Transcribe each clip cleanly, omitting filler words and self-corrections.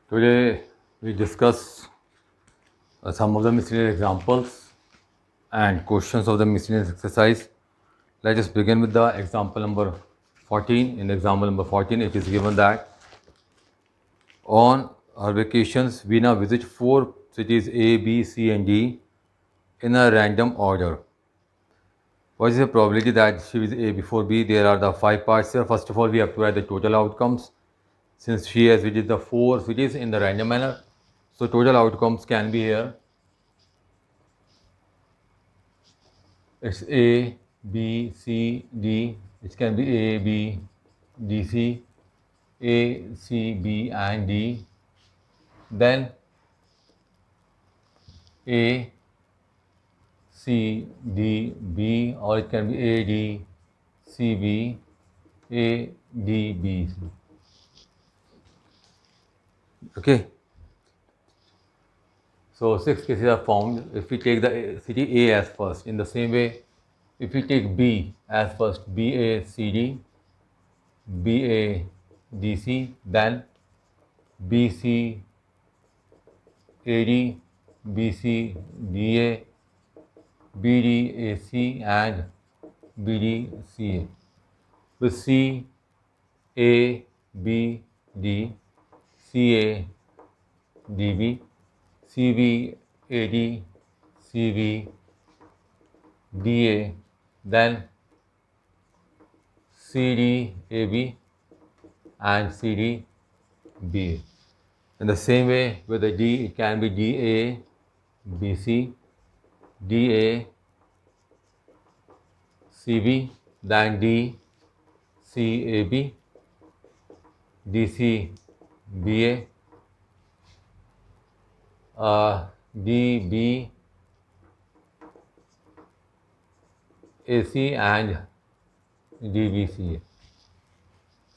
Today we discuss some of the miscellaneous examples and questions of the miscellaneous exercise. Let us begin with the example number 14. In the example number 14, it is given that on our vacations, we now visit 4 cities A, B, C, and D in a random order. What is the probability that she visits A before B? There are the 5 parts here. First of all, we have to write the total outcomes. Since she has visited the 4 cities in the random manner, so total outcomes can be here. It's A, B, C, D. It can be A, B, D, C, A, C, B, and D. Then A, C, D, B, or it can be A, D, C, B, A, D, B, C. Okay. So 6 cases are found if we take the city A as first. In the same way, if we take B as first, B, A, C, D, B, A, D, C, then B, C, A, D, B, C, D, A, B, D, A, C, and B, D, C, A. With C, A, B, D, C, A, D, B, C, B, A, D, C, B, D, A, then C, D, A, B, and C, D, B, A. In the same way, with the D, it can be D, A, B, C, D, A, C, B, then D, C, A, B, D, C, B, A, D, B, A, C, and D, B, C, A.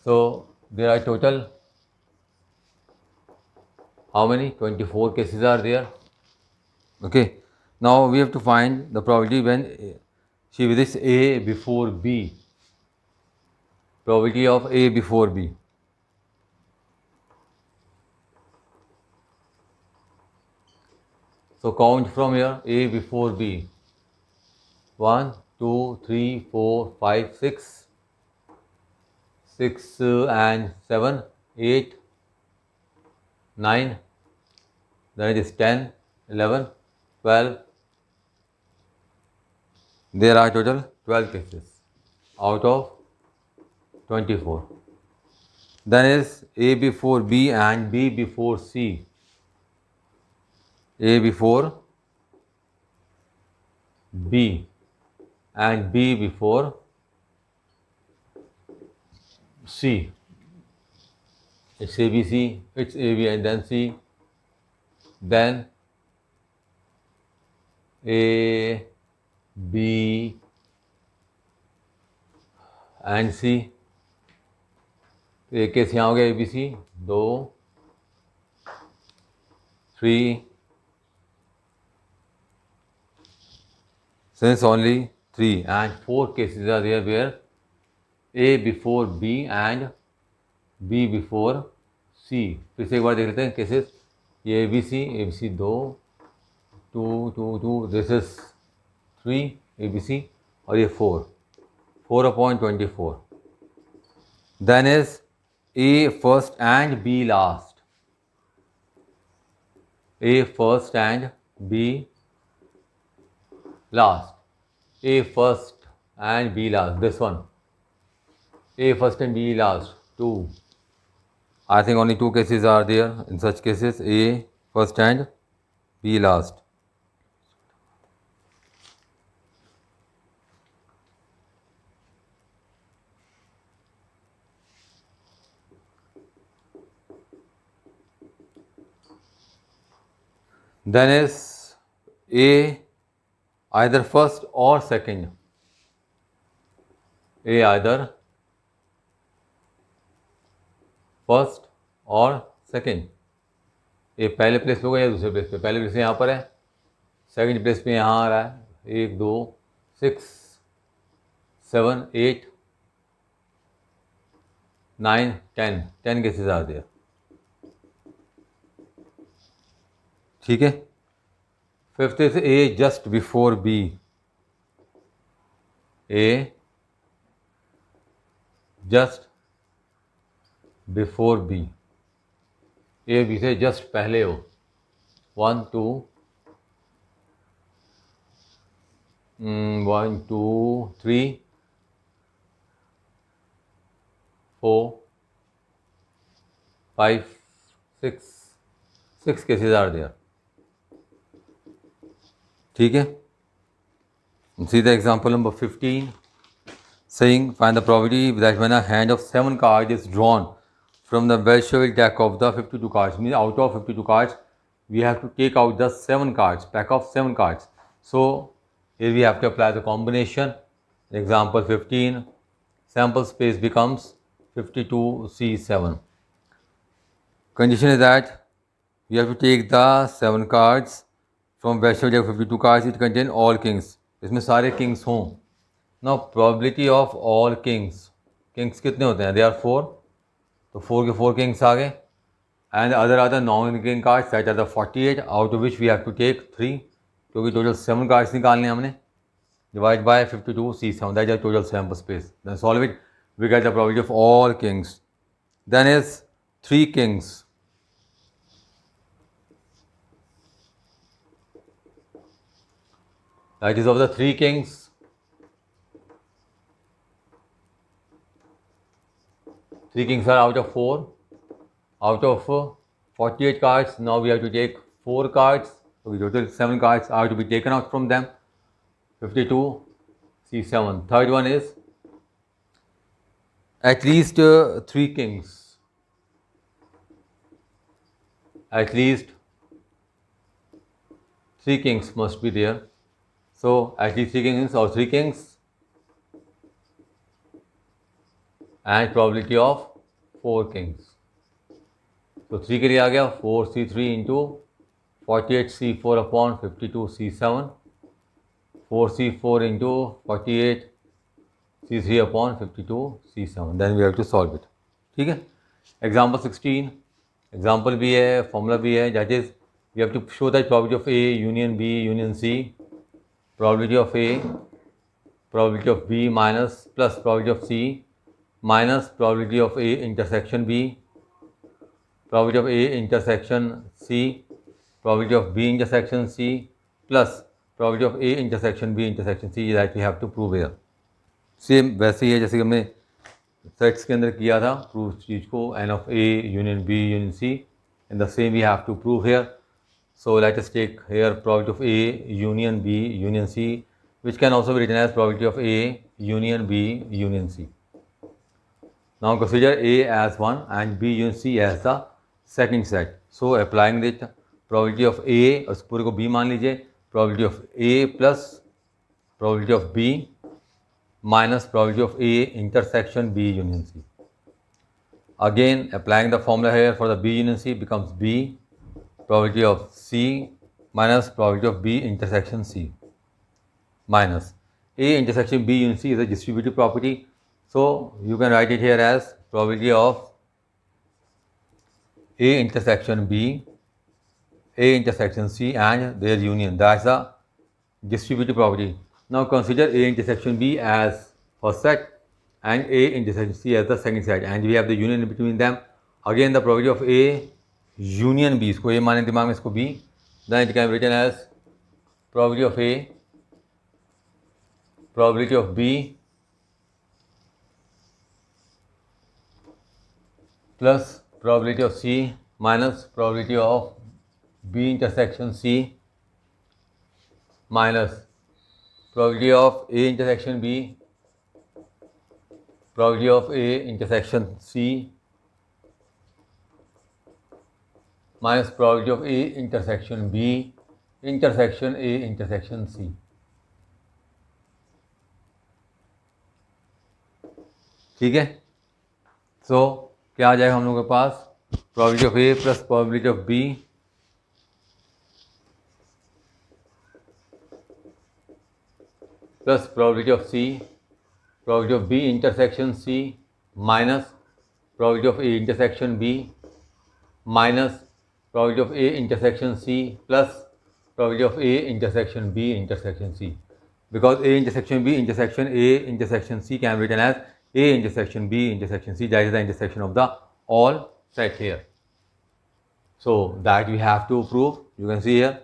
So there are total how many? 24 cases are there. Okay. Now we have to find the probability when she visits A before B. Probability of A before B. So count from here A before B. 1, 2, 3, 4, 5, 6, 6 and 7, 8, 9, then it is 10, 11, 12. There are total 12 cases out of 24. Then is A before B and B before C. A before B and B before C. It's ABC, it's AB and then C. Then A, B and C. तो एक case यहाँ हो गया ABC, 2, 3, since only 3 and 4 cases are there where A before B and B before C. फिर से एक बार देख लेते हैं केसेस. ये ABC 2, 2, दिस इज 3 ABC और ये 4/24. Then is A first and B last. A first and B last. A first and B last. This one. A first and B last. 2. I think only 2 cases are there in such cases. A first and B last. Then is A either first or second. A either first और second. ये पहले place पे होगा या दूसरे place पे? पहले place यहाँ पर है, सेकंड प्लेस पे यहाँ आ रहा है. 1, 2, 6, 7, 8, 9, 10 केसेस आर देयर. ठीक है। Fifth is A just before B, A just before B, A B से जस्ट पहले हो। 1 2 1 2 3 4 5 6 cases are there, ठीक है। See the example number 15, saying find the probability that when a hand of 7 cards is drawn from the well-shuffled deck of the 52 cards, means out of 52 cards we have to take out the 7 cards, pack of 7 cards. So here we have to apply the combination. Example 15, sample space becomes 52C7. Condition is that we have to take the 7 cards from well-shuffled deck of 52 cards. It contain all kings, इसमें सारे kings हों। Now probability of all kings, kings कितने होते हैं? There are 4, तो 4 के 4 kings आ गए, and other are the non-king cards that are the 48, out of which we have to take 3, क्योंकि total 7 cards निकालने हैं हमने। Divide by 52C7, that is the total sample space. Then solve it, we get the probability of all kings. Then is 3 kings. That is of the 3 kings, 3 kings are out of 4. Out of 48 cards, now we have to take 4 cards. So total 7 cards are to be taken out from them. 52C7. Third one is at least 3 kings. At least 3 kings must be there. So at least 3 kings or 3 kings, and probability of 4 kings. तो 3 के लिए आ गया 4C3 into 48C4 upon 52C7, 4C4 into 48C3 upon 52C7। Then we have to solve it, ठीक है। Example 16, example भी है, formula भी है, that is we have to show that probability of A union B union C, probability of A, probability of B minus plus probability of C minus probability of A intersection B, probability of A intersection C, probability of B intersection C plus probability of A intersection B intersection C, that we have to prove here. Same वैसे ही है जैसे कि हमने sets के अंदर किया था, prove चीज़ को n of A union B union C, and the same we have to prove here. So let us take here probability of A union B union C, which can also be written as probability of A union B union C. Now consider A as 1 and B union C as the second set. So applying the probability of A, उस पूरे को B मान लीजिए, probability of A plus probability of B minus probability of A intersection B union C. Again applying the formula here for the B union C becomes B probability of C minus probability of B intersection C minus A intersection B union C is a distributive property. So you can write it here as probability of A intersection B, A intersection C and their union. That's the distributive property. Now consider A intersection B as first set and A intersection C as the second set, and we have the union between them. Again the probability of A union B, इसको A माने दिमाग में, इसको B, then it can be written as probability of A, probability of B plus probability of C minus probability of B intersection C minus probability of A intersection B, probability of A intersection C minus probability of A intersection B intersection A intersection C. ठीक है। सो क्या आ जाएगा हम लोगों के पास? probability of A plus probability of B plus probability of C, probability of B intersection C minus probability of A intersection B minus probability of A intersection C plus probability of A intersection B intersection C. Because A intersection B intersection A intersection C can be written as A intersection B intersection C, that is the intersection of the all set here. So that we have to prove. You can see here.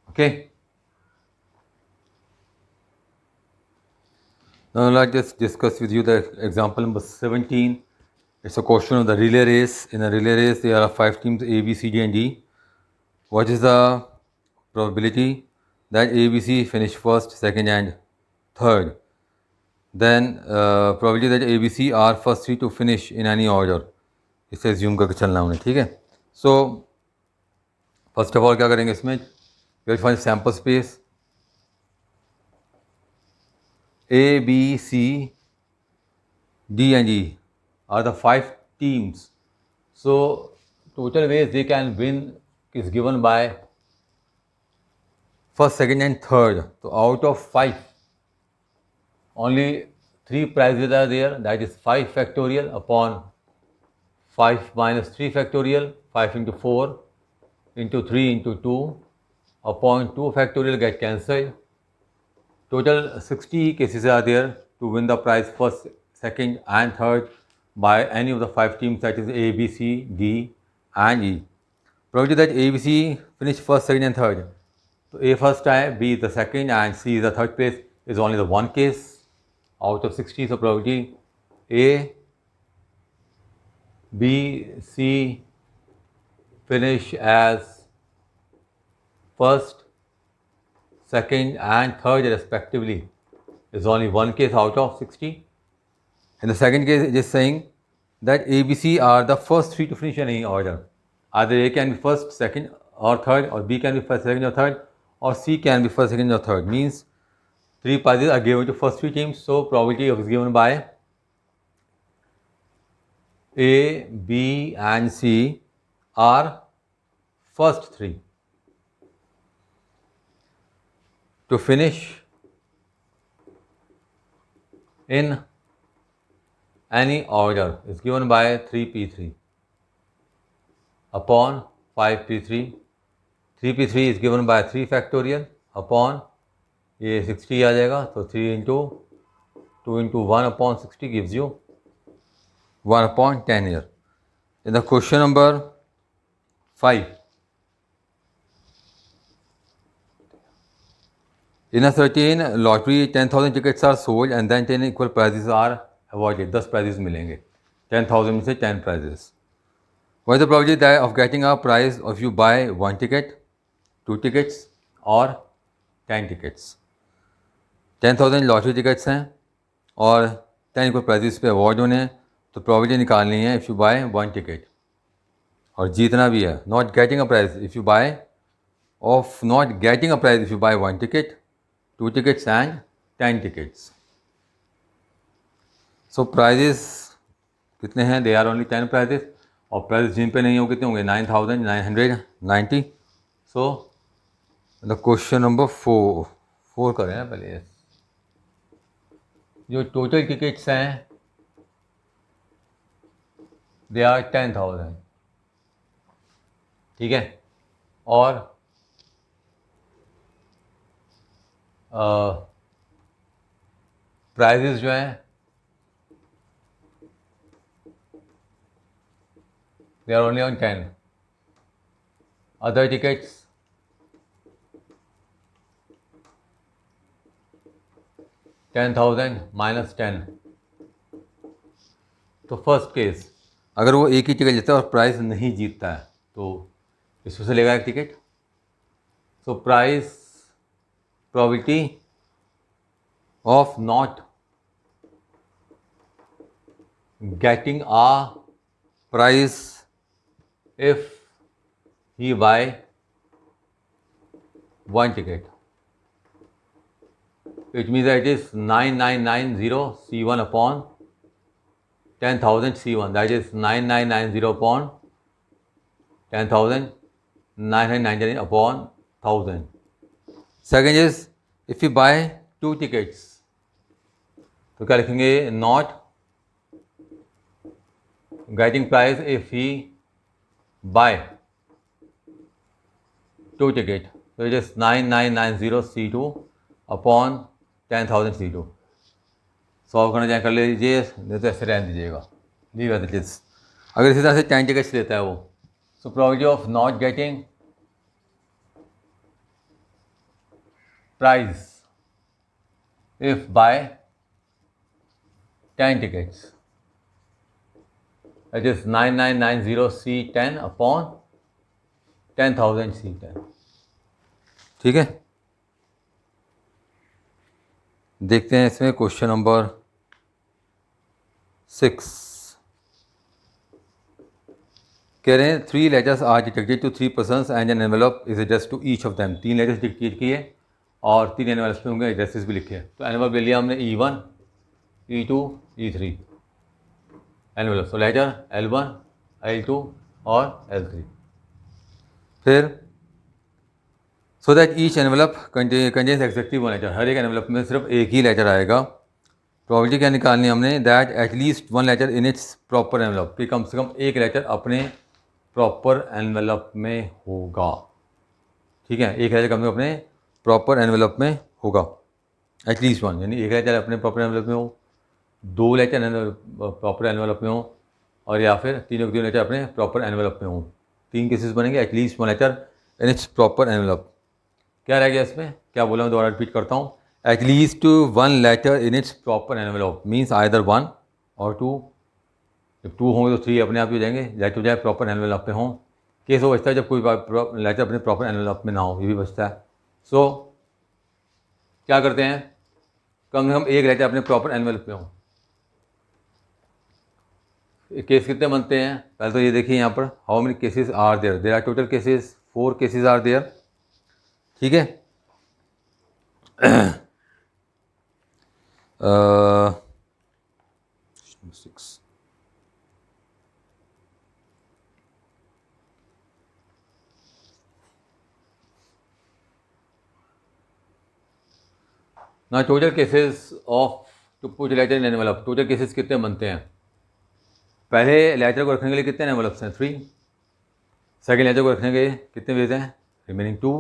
Okay. Now let's just discuss with you the example number 17. It's a question of the relay race. In a relay race, there are 5 teams A, B, C, D, and D. What is the probability that A, B, C finish first, second, and third? Then probability that A, B, C are first 3 to finish in any order. इसे assume करके चलना उन्हें, ठीक है? So first of all क्या करेंगे इसमें? We will find sample space. A, B, C, D, and E are the 5 teams. So total ways they can win is given by first, second, and third. So out of 5, only 3 prizes are there. That is 5 factorial upon 5 minus 3 factorial, 5 into 4 into 3 into 2 upon 2 factorial get cancelled. Total 60 cases are there to win the prize first, second, and third by any of the 5 teams, that is A, B, C, D, and E. Probability that A, B, C finish first, second, and third. So A first time, B is the second, and C is the third place is only the one case out of 60. So probability A, B, C finish as first, second, and third respectively is only one case out of 60. In the second case, it is saying that A, B, C are the first 3 to finish in any order. Either A can be first, second, or third, or B can be first, second, or third, or C can be first, second, or third. Means 3 prizes are given to first 3 teams. So probability is given by A, B, and C are first 3 to finish in any order is given by 3p3 upon 5p3. 3p3 is given by 3 factorial upon ये 60 आ जाएगा, तो 3 into 2 into 1 upon 60 gives you 1 upon 10 here. In the question number 5, in a certain lottery 10,000 tickets are sold and then 10 equal prizes are awarded. 10 prizes मिलेंगे, 10,000 में से 10 prizes. What is the probability of getting a prize if you buy 1 ticket, 2 tickets or 10 tickets? 10,000 lottery tickets हैं और 10 equal prices पे award होने हैं, तो probability निकालनी है इफ़ यू बाय 1 टिकट, और जीतना भी है. Not getting a prize if you buy of not getting a prize if you buy 1 ticket, 2 tickets and 10 tickets. So prizes कितने हैं? दे आर ओनली 10 प्राइजेस, और प्राइजेस जिन पे नहीं हो कितने होंगे? 9,990. सो द क्वेश्चन नंबर 4 करें ना पहले. जो टोटल टिकट्स हैं दे आर 10,000, ठीक है, और प्राइजेस जो हैं they are only on 10. Other tickets $10,000 minus 10. तो फर्स्ट केस अगर वो एक ही टिकट लेता है और प्राइस नहीं जीतता है तो इसमें से लेगा एक ticket. So price probability of not getting a prize if he buy 1 ticket, it means that it is 9990 C1 upon 10,000 C1, that is 9990 upon 10,000, 999 upon 1,000. Second is if you buy 2 tickets, तो क्या लिखेंगे? Not getting price if he buy 2 ticket. So it is 9990 C2 upon 10,000 C2. Solve करना चाहे कर लीजिए, नहीं तो ऐसे रहने दीजिएगा, लीव एज इट इज। अगर इसी तरह से 10 टिकट्स लेता है वो, so probability of not getting prize if buy 10 tickets, it is 9990 C10 upon 10,000 C10। ठीक है, देखते हैं इसमें क्वेश्चन नंबर 6। कह रहे हैं 3 letters are detected to 3 persons and an envelope is address to each of them. 3 letters detect किए और 3 एनवेलप्स पे होंगे एड्रेसेस भी लिखे। तो एनवेलप ले लिया हमने E1, E2, E3 एनवेलप। सो लेटर L1, L2 और L3। फिर so that each envelope contains exactly 1 letter, हर एक एनवेलप में सिर्फ एक ही लेटर आएगा। प्रोबेबिलिटी क्या निकालनी है हमने, that at least 1 letter in its proper envelope, कि कम से कम एक लेटर अपने प्रॉपर एनवेलप में होगा। ठीक है, एक लेटर कम से कम अपने प्रॉपर एनवेलप में होगा, एटलीस्ट 1, यानी एक लेटर अपने प्रॉपर एनवेलप में हो, 2 लेटर प्रॉपर एनवेलप में हो, और या फिर तीनों लेटर अपने प्रॉपर एनवेलप में हो। 3 केसेस बनेंगे, at least 1 letter in its proper envelope. क्या रह गया इसमें, क्या बोला मैं दोबारा रिपीट करता हूँ, at least 1 letter in its proper envelope means either 1 और 2। जब 2 होंगे तो 3 अपने आप ही हो जाएंगे, लेटर जाए प्रॉपर एनवेलप में हों। केस वो बचता है जब कोई लेटर अपने प्रॉपर एनवेलप में ना हो, ये भी बचता है। सो क्या करते हैं, कम से कम एक लेटर अपने प्रॉपर एनवेलप में हो। केस कितने बनते हैं, पहले तो ये देखिए यहाँ पर, how many cases are there, there are total cases 4 cases are there. ठीक है, ना total cases of to put letter in envelope, total cases कितने बनते हैं। पहले लेटर को रखने के लिए कितने एनवेलप्स हैं, 3। सेकेंड लेटर को रखने के कितने वेज हैं, रिमेनिंग 2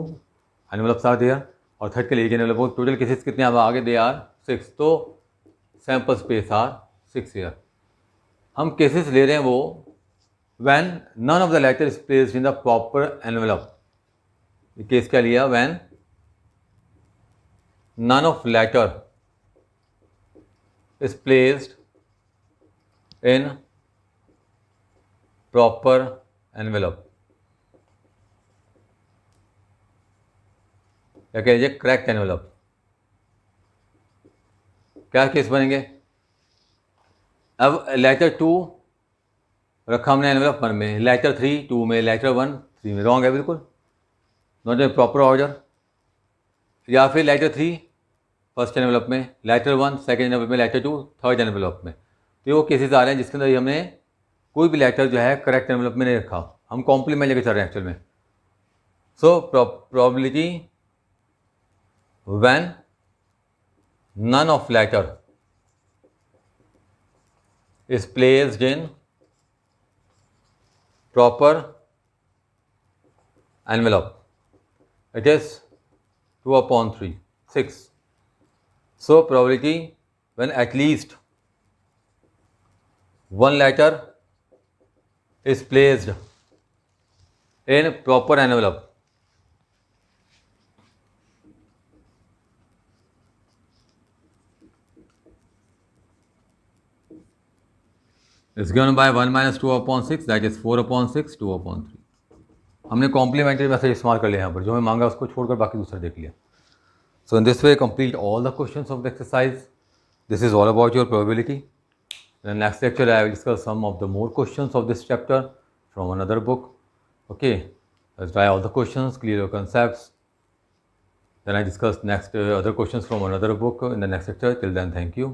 एनवेलप्स आर देयर, और थर्ड के लिए एक एनवेलप। टोटल केसेस कितने अब आगे दे आर 6, तो सैम्पल स्पेस आर 6 ईयर। हम केसेस ले रहे हैं वो when none of the letter is placed in the proper envelope. Case क्या लिया, व्हेन none of letter is placed in proper envelope, या कह लीजिए करेक्ट एनवेलप। क्या केस बनेंगे, अब लेटर 2 रखा हमने एनवेलप 1 में, लेटर 3 2 में, लेटर 1 3 में, रॉन्ग है बिल्कुल, नॉट इन प्रॉपर ऑर्डर। या फिर लेटर 3 फर्स्ट एनवेलप में, लेटर 1 सेकेंड एनवेलप में, लेटर 2 थर्ड एनवेलप में। तो वो केसेस आ रहे हैं जिसके अंदर हमने कोई भी लेटर जो है करेक्ट एनवेलप में नहीं रखा, हम कॉम्प्लीमेंट लेके चल रहे हैं एक्चुअल में। So probability when none of letter is placed in proper envelope, it is 2/3, 6। So probability when at least 1 letter is placed in proper envelope, is given by 1 minus 2/6, that is 4/6, 2/3। हमने complementary message इस्तेमाल कर लिया यहाँ पर, जो हमें मांगा उसको छोड़कर बाकी दूसरा देख लिया। So in this way, complete all the questions of the exercise. This is all about your probability. In the next lecture, I will discuss some of the more questions of this chapter from another book. Okay, let's try all the questions, clear your concepts. Then I discuss next other questions from another book in the next lecture. Till then, thank you.